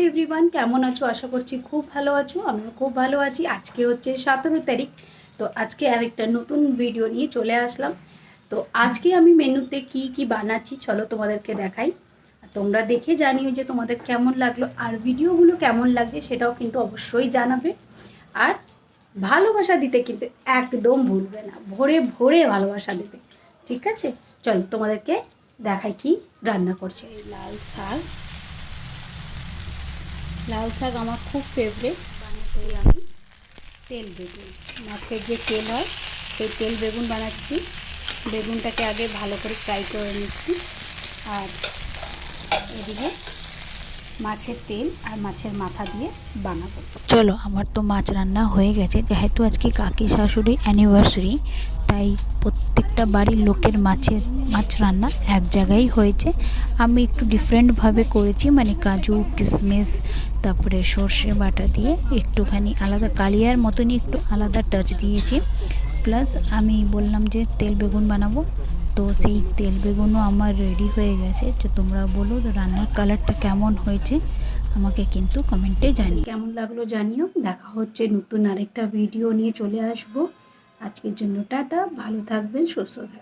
Everyone, কেমন আছো? আশা করছি খুব ভালো আছো। আমিও খুব ভালো আছি। আজকে হচ্ছে 17 তারিখ। তো আজকে আরেকটা নতুন ভিডিও নিয়ে চলে আসলাম। তো আজকে আমি মেনুতে কি কি বানাচ্ছি চলো তোমাদেরকে দেখাই। তোমরা দেখে জানিও যে তোমাদের কেমন লাগলো, আর ভিডিওগুলো কেমন লাগছে সেটাও কিন্তু অবশ্যই জানাবে। আর ভালোবাসা দিতে কিন্তু একদম ভুলবে না, ভরে ভরে ভালোবাসা দেবে। ঠিক আছে, চলো তোমাদেরকে দেখাই কি রান্না করছি। লাল শাক আমার খুব ফেভারিট। বানাচ্ছি আমি তেল বেগুন, মাছের যে তেল হয় সেই তেল বেগুন বানাচ্ছি। বেগুনটাকে আগে ভালো করে ফ্রাই করে নিচ্ছি, আর এদিকে মাছের তেল আর মাছের মাথা দিয়ে বানাবো। চলো, আমার তো মাছ রান্না হয়ে গেছে। যেহেতু আজকে কাকি শাশুড়ি অ্যানিভার্সারি, তাই প্রত্যেকটা বাড়ির লোকের মাছ রান্না এক জায়গায় হয়েছে। আমি একটু ডিফারেন্টভাবে করেছি, মানে কাজু কিশমিশ তারপরে সর্ষে বাটা দিয়ে একটুখানি আলাদা কালিয়ার মতনই একটু আলাদা টাচ দিয়েছি। প্লাস আমি বললাম যে তেল বেগুন বানাবো, তো সেই তেল বেগুনও আমার রেডি হয়ে গেছে। তো তোমরা বলো রান্নার কালারটা কেমন হয়েছে, আমাকে কিন্তু কমেন্টে জানিও। কেমন লাগলো জানিও। দেখা হচ্ছে নতুন আরেকটা ভিডিও নিয়ে চলে আসবো। আজকের জন্য টাটা, ভালো থাকবেন, সুস্থ থাকবেন।